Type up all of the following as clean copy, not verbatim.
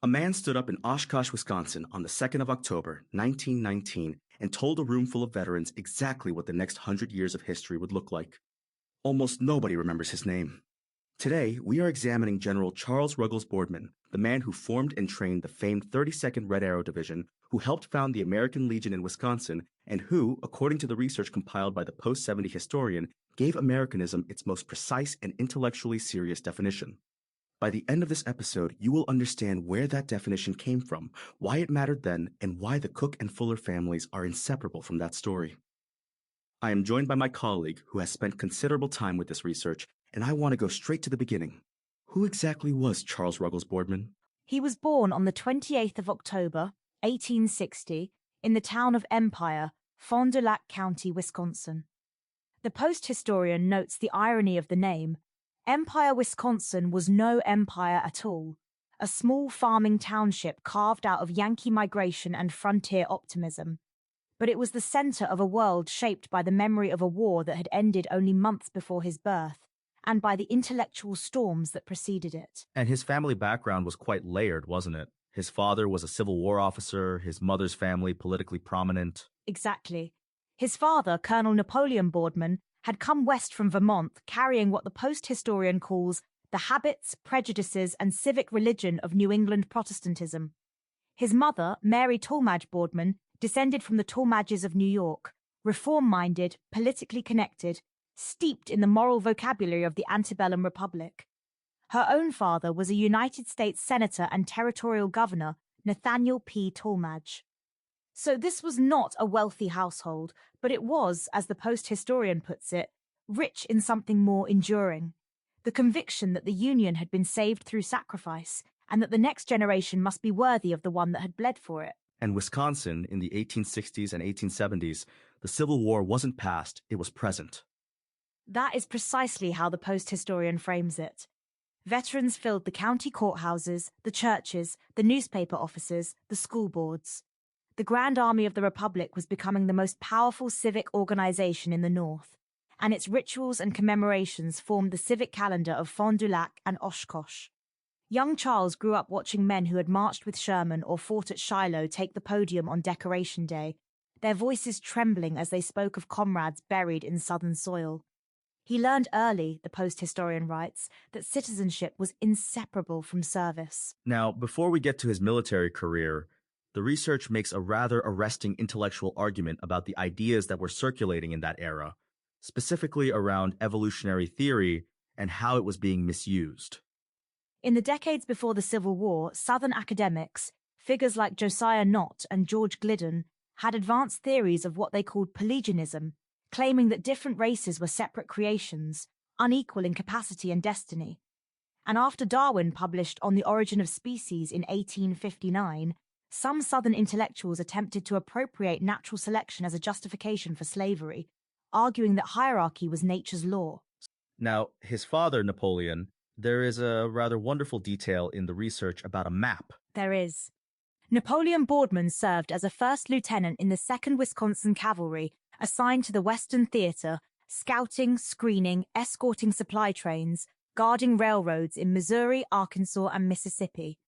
A man stood up in Oshkosh, Wisconsin on the 2nd of October, 1919, and told a room full of veterans exactly what the next 100 years of history would look like. Almost nobody remembers his name. Today, we are examining General Charles Ruggles Boardman, the man who formed and trained the famed 32nd Red Arrow Division, who helped found the American Legion in Wisconsin, and who, according to the research compiled by the post-70 historian, gave Americanism its most precise and intellectually serious definition. By the end of this episode, you will understand where that definition came from, why it mattered then, and why the Cook and Fuller families are inseparable from that story. I am joined by my colleague who has spent considerable time with this research, and I want to go straight to the beginning. Who exactly was Charles Ruggles Boardman? He was born on the 28th of October, 1860, in the town of Empire, Fond du Lac County, Wisconsin. The post-historian notes the irony of the name. Empire, Wisconsin was no empire at all, a small farming township carved out of Yankee migration and frontier optimism. But it was the center of a world shaped by the memory of a war that had ended only months before his birth, and by the intellectual storms that preceded it. And his family background was quite layered, wasn't it? His father was a Civil War officer, his mother's family politically prominent. Exactly. His father, Colonel Napoleon Boardman, had come west from Vermont carrying what the post-historian calls the habits, prejudices, and civic religion of New England Protestantism. His mother, Mary Talmadge Boardman, descended from the Talmadges of New York, reform-minded, politically connected, steeped in the moral vocabulary of the antebellum republic. Her own father was a United States Senator and Territorial Governor, Nathaniel P. Talmadge. So this was not a wealthy household, but it was, as the post-historian puts it, rich in something more enduring. The conviction that the Union had been saved through sacrifice, and that the next generation must be worthy of the one that had bled for it. And Wisconsin, in the 1860s and 1870s, the Civil War wasn't past, it was present. That is precisely how the post-historian frames it. Veterans filled the county courthouses, the churches, the newspaper offices, the school boards. The Grand Army of the Republic was becoming the most powerful civic organization in the North, and its rituals and commemorations formed the civic calendar of Fond du Lac and Oshkosh. Young Charles grew up watching men who had marched with Sherman or fought at Shiloh take the podium on Decoration Day, their voices trembling as they spoke of comrades buried in Southern soil. He learned early, the post-historian writes, that citizenship was inseparable from service. Now, before we get to his military career, the research makes a rather arresting intellectual argument about the ideas that were circulating in that era, specifically around evolutionary theory and how it was being misused. In the decades before the Civil War, Southern academics, figures like Josiah Nott and George Gliddon, had advanced theories of what they called polygenism, claiming that different races were separate creations, unequal in capacity and destiny. And after Darwin published On the Origin of Species in 1859, some Southern intellectuals attempted to appropriate natural selection as a justification for slavery, arguing that hierarchy was nature's law. Now, his father, Napoleon, there is a rather wonderful detail in the research about a map. There is. Napoleon Boardman served as a first lieutenant in the 2nd Wisconsin Cavalry, assigned to the Western Theater, scouting, screening, escorting supply trains, guarding railroads in Missouri, Arkansas, and Mississippi.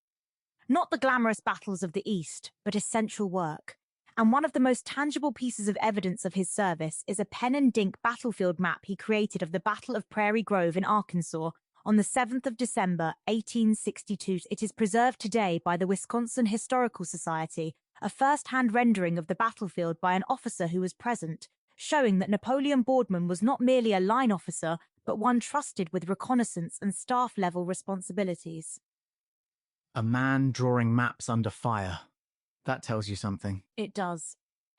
Not the glamorous battles of the East, but essential work. And one of the most tangible pieces of evidence of his service is a pen and ink battlefield map he created of the Battle of Prairie Grove in Arkansas on the 7th of December, 1862. It is preserved today by the Wisconsin Historical Society, a first-hand rendering of the battlefield by an officer who was present, showing that Napoleon Boardman was not merely a line officer, but one trusted with reconnaissance and staff-level responsibilities. A man drawing maps under fire. That tells you something. It does.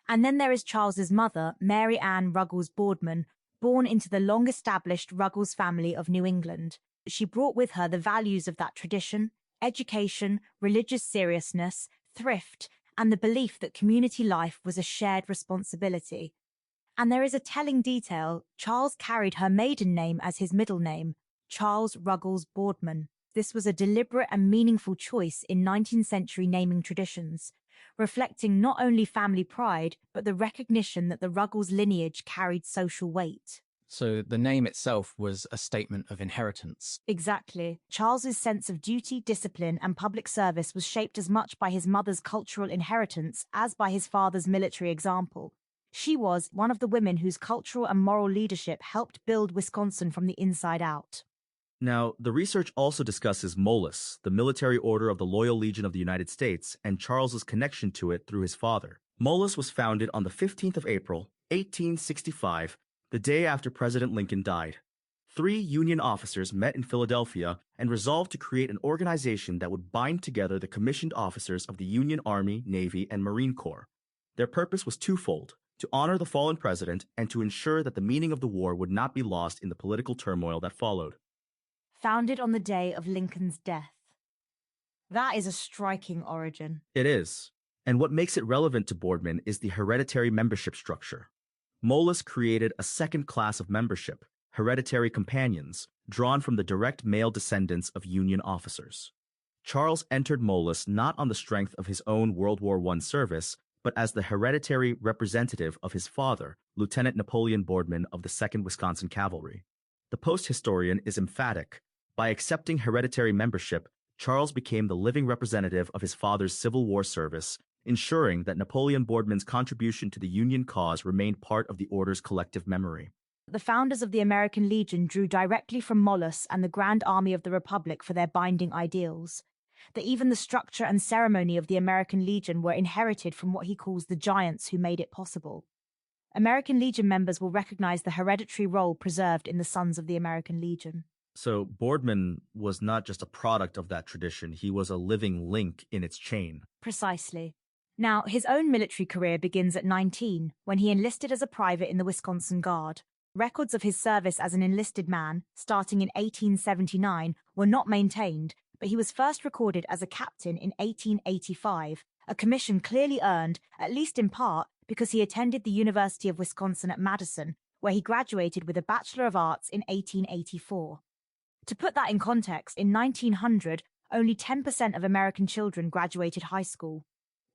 And then there is Charles's mother, Mary Ann Ruggles Boardman, born into the long-established Ruggles family of New England. She brought with her the values of that tradition, education, religious seriousness, thrift, and the belief that community life was a shared responsibility. And there is a telling detail: Charles carried her maiden name as his middle name, Charles Ruggles Boardman. This was a deliberate and meaningful choice in 19th century naming traditions, reflecting not only family pride, but the recognition that the Ruggles lineage carried social weight. So the name itself was a statement of inheritance. Exactly. Charles's sense of duty, discipline, and public service was shaped as much by his mother's cultural inheritance as by his father's military example. She was one of the women whose cultural and moral leadership helped build Wisconsin from the inside out. Now, the research also discusses MOLUS, the military order of the Loyal Legion of the United States, and Charles's connection to it through his father. MOLUS was founded on the 15th of April, 1865, the day after President Lincoln died. 3 Union officers met in Philadelphia and resolved to create an organization that would bind together the commissioned officers of the Union Army, Navy, and Marine Corps. Their purpose was twofold: to honor the fallen president and to ensure that the meaning of the war would not be lost in the political turmoil that followed. Founded on the day of Lincoln's death. That is a striking origin. It is. And what makes it relevant to Boardman is the hereditary membership structure. MOLUS created a second class of membership, hereditary companions, drawn from the direct male descendants of Union officers. Charles entered MOLUS not on the strength of his own World War I service, but as the hereditary representative of his father, Lieutenant Napoleon Boardman of the 2nd Wisconsin Cavalry. The post-historian is emphatic. By accepting hereditary membership, Charles became the living representative of his father's Civil War service, ensuring that Napoleon Boardman's contribution to the Union cause remained part of the order's collective memory. The founders of the American Legion drew directly from MOLUS and the Grand Army of the Republic for their binding ideals. That even the structure and ceremony of the American Legion were inherited from what he calls the giants who made it possible. American Legion members will recognize the hereditary role preserved in the Sons of the American Legion. So Boardman was not just a product of that tradition, he was a living link in its chain. Precisely. Now, his own military career begins at 19, when he enlisted as a private in the Wisconsin Guard. Records of his service as an enlisted man, starting in 1879, were not maintained, but he was first recorded as a captain in 1885, a commission clearly earned, at least in part, because he attended the University of Wisconsin at Madison, where he graduated with a Bachelor of Arts in 1884. To put that in context, in 1900, only 10% of American children graduated high school.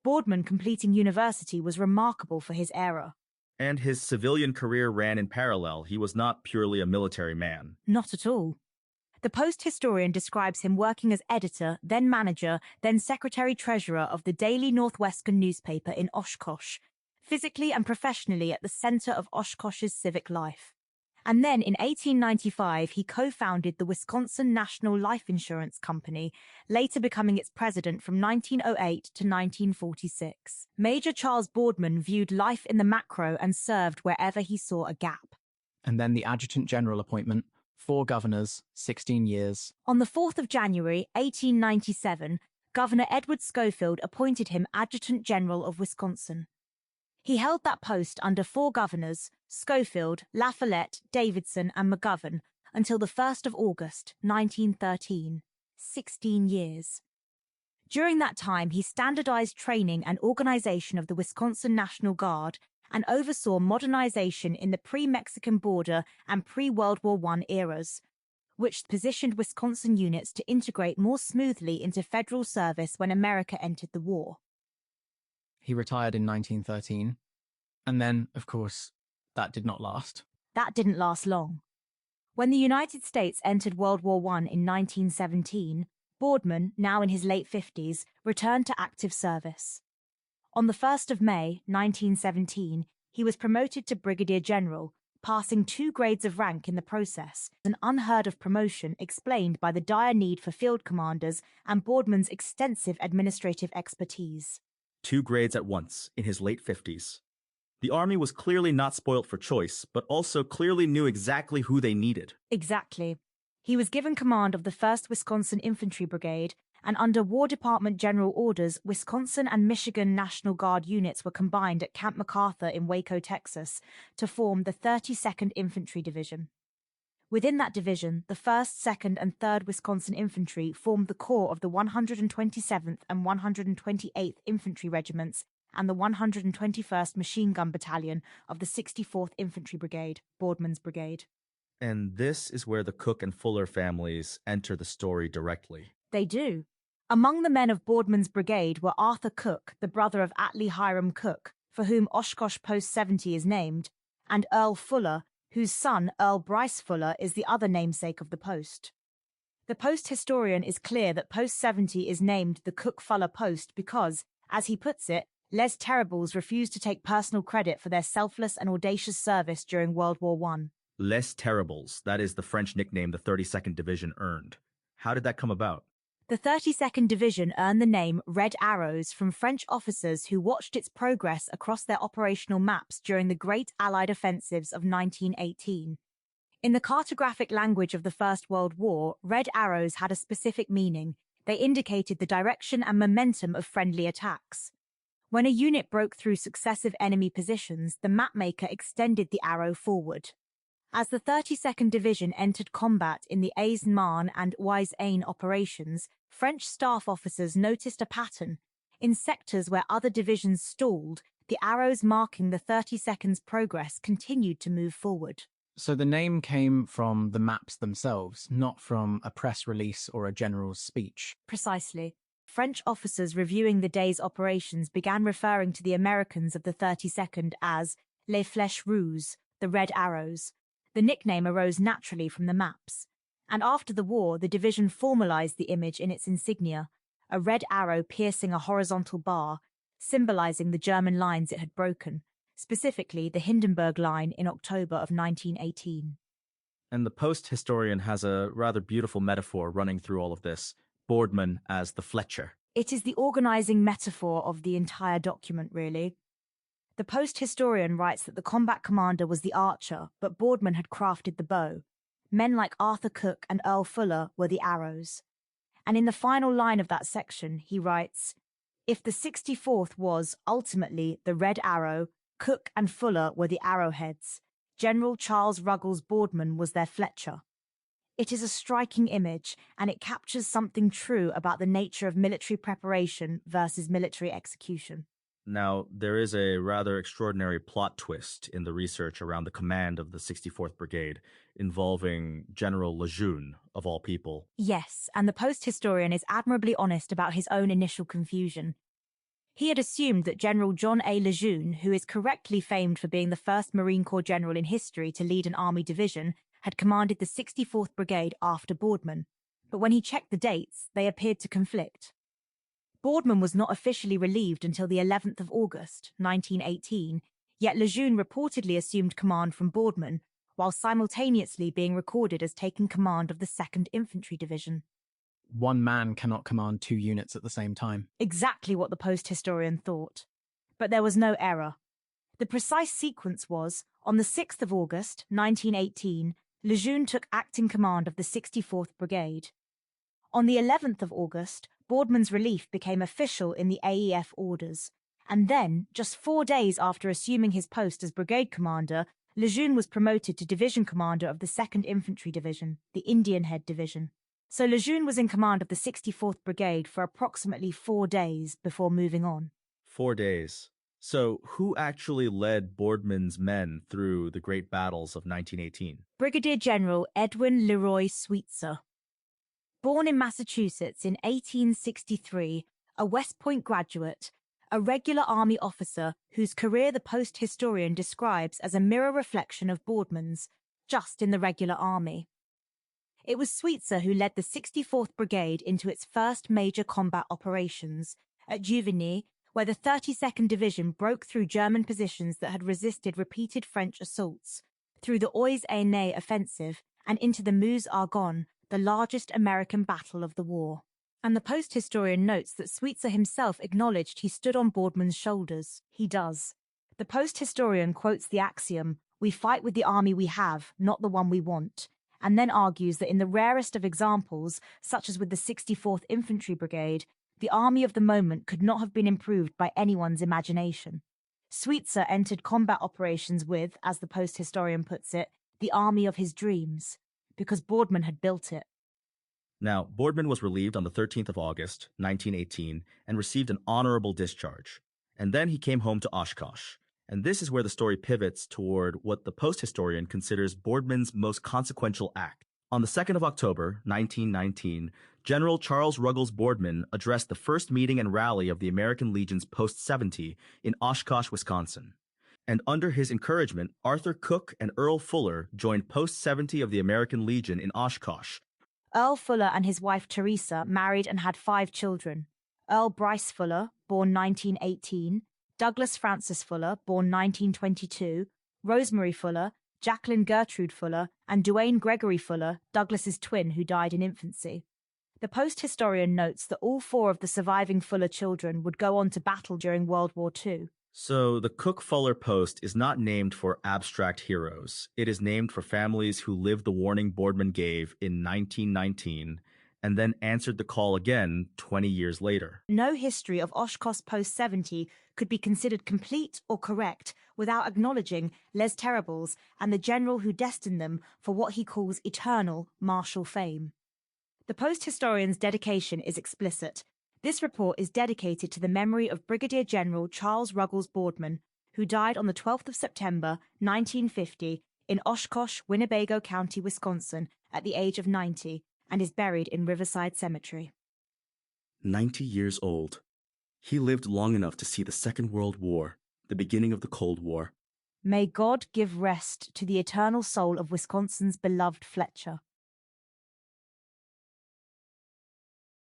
Boardman completing university was remarkable for his era. And his civilian career ran in parallel. He was not purely a military man. Not at all. The Post historian describes him working as editor, then manager, then secretary-treasurer of the Daily Northwestern newspaper in Oshkosh, physically and professionally at the center of Oshkosh's civic life. And then in 1895, he co-founded the Wisconsin National Life Insurance Company, later becoming its president from 1908 to 1946. Major Charles Boardman viewed life in the macro and served wherever he saw a gap. And then the Adjutant General appointment, 4 governors, 16 years. On the 4th of January, 1897, Governor Edward Schofield appointed him Adjutant General of Wisconsin. He held that post under 4 governors, Schofield, La Follette, Davidson, and McGovern, until the 1st of August, 1913, 16 years. During that time, he standardized training and organization of the Wisconsin National Guard and oversaw modernization in the pre-Mexican border and pre-World War I eras, which positioned Wisconsin units to integrate more smoothly into federal service when America entered the war. He retired in 1913. And then, of course, that did not last. That didn't last long. When the United States entered World War I in 1917, Boardman, now in his late 50s, returned to active service. On the 1st of May, 1917, he was promoted to Brigadier General, passing 2 grades of rank in the process, an unheard-of promotion explained by the dire need for field commanders and Boardman's extensive administrative expertise. 2 grades at once, in his late 50s. The Army was clearly not spoilt for choice, but also clearly knew exactly who they needed. Exactly. He was given command of the 1st Wisconsin Infantry Brigade, and under War Department general orders, Wisconsin and Michigan National Guard units were combined at Camp MacArthur in Waco, Texas, to form the 32nd Infantry Division. Within that division, the 1st, 2nd, and 3rd Wisconsin Infantry formed the core of the 127th and 128th Infantry Regiments and the 121st Machine Gun Battalion of the 64th Infantry Brigade, Boardman's brigade. And this is where the Cook and Fuller families enter the story directly. They do. Among the men of Boardman's brigade were Arthur Cook, the brother of Atlee Hiram Cook, for whom Oshkosh Post 70 is named, and Earl Fuller, whose son, Earl Bryce Fuller, is the other namesake of the post. The post historian is clear that Post 70 is named the Cook-Fuller Post because, as he puts it, Les Terribles refused to take personal credit for their selfless and audacious service during World War I. Les Terribles, that is the French nickname the 32nd Division earned. How did that come about? The 32nd Division earned the name Red Arrows from French officers who watched its progress across their operational maps during the Great Allied Offensives of 1918. In the cartographic language of the First World War, red arrows had a specific meaning. They indicated the direction and momentum of friendly attacks. When a unit broke through successive enemy positions, the mapmaker extended the arrow forward. As the 32nd Division entered combat in the Aisne-Marne and Oise-Aisne operations, French staff officers noticed a pattern. In sectors where other divisions stalled, the arrows marking the 32nd's progress continued to move forward. So the name came from the maps themselves, not from a press release or a general's speech. Precisely. French officers reviewing the day's operations began referring to the Americans of the 32nd as les flèches rouges, the Red Arrows. The nickname arose naturally from the maps. And after the war, the division formalized the image in its insignia, a red arrow piercing a horizontal bar, symbolizing the German lines it had broken, specifically the Hindenburg Line in October of 1918. And the post historian has a rather beautiful metaphor running through all of this. Boardman as the Fletcher. It is the organizing metaphor of the entire document, really. The post historian writes that the combat commander was the archer, but Boardman had crafted the bow. Men like Arthur Cook and Earl Fuller were the arrows. And in the final line of that section, he writes, "If the 64th was, ultimately, the Red Arrow, Cook and Fuller were the arrowheads. General Charles Ruggles Boardman was their Fletcher." It is a striking image, and it captures something true about the nature of military preparation versus military execution. Now, there is a rather extraordinary plot twist in the research around the command of the 64th Brigade, involving General Lejeune, of all people. Yes, and the post-historian is admirably honest about his own initial confusion. He had assumed that General John A. Lejeune, who is correctly famed for being the first Marine Corps general in history to lead an army division, had commanded the 64th Brigade after Boardman. But when he checked the dates, they appeared to conflict. Boardman was not officially relieved until the 11th of August, 1918, yet Lejeune reportedly assumed command from Boardman, while simultaneously being recorded as taking command of the 2nd Infantry Division. One man cannot command two units at the same time. Exactly what the post-historian thought. But there was no error. The precise sequence was, on the 6th of August, 1918, Lejeune took acting command of the 64th Brigade. On the 11th of August, Boardman's relief became official in the AEF orders, and then, just 4 days after assuming his post as brigade commander, Lejeune was promoted to division commander of the 2nd Infantry Division, the Indian Head Division. So Lejeune was in command of the 64th Brigade for approximately 4 days before moving on. 4 days. So who actually led Boardman's men through the great battles of 1918? Brigadier General Edwin Leroy Sweetser. Born in Massachusetts in 1863, a West Point graduate, a regular Army officer whose career the post-historian describes as a mirror reflection of Boardman's, just in the regular Army. It was Sweetser who led the 64th Brigade into its first major combat operations, at Juvigny, where the 32nd Division broke through German positions that had resisted repeated French assaults, through the Oise-Aisne offensive, and into the Meuse-Argonne, the largest American battle of the war. And the post-historian notes that Sweetser himself acknowledged he stood on Boardman's shoulders. He does. The post-historian quotes the axiom, "We fight with the army we have, not the one we want," and then argues that in the rarest of examples, such as with the 64th Infantry Brigade, the army of the moment could not have been improved by anyone's imagination. Sweetser entered combat operations with, as the post-historian puts it, the army of his dreams, because Boardman had built it. Now, Boardman was relieved on the 13th of August, 1918, and received an honorable discharge. And then he came home to Oshkosh. And this is where the story pivots toward what the post-historian considers Boardman's most consequential act. On the 2nd of October, 1919, General Charles Ruggles Boardman addressed the first meeting and rally of the American Legion's Post 70 in Oshkosh, Wisconsin. And under his encouragement, Arthur Cook and Earl Fuller joined Post 70 of the American Legion in Oshkosh. Earl Fuller and his wife Teresa married and had 5 children. Earl Bryce Fuller, born 1918, Douglas Francis Fuller, born 1922, Rosemary Fuller, Jacqueline Gertrude Fuller, and Duane Gregory Fuller, Douglas's twin who died in infancy. The Post historian notes that all 4 of the surviving Fuller children would go on to battle during World War II. So the Cook-Fuller Post is not named for abstract heroes. It is named for families who lived the warning Boardman gave in 1919 and then answered the call again 20 years later. No history of Oshkosh Post 70 could be considered complete or correct without acknowledging Les Terribles and the general who destined them for what he calls eternal martial fame. The Post historian's dedication is explicit. This report is dedicated to the memory of Brigadier General Charles Ruggles Boardman, who died on the 12th of September, 1950, in Oshkosh, Winnebago County, Wisconsin, at the age of 90, and is buried in Riverside Cemetery. 90 years old. He lived long enough to see the Second World War, the beginning of the Cold War. May God give rest to the eternal soul of Wisconsin's beloved Fletcher.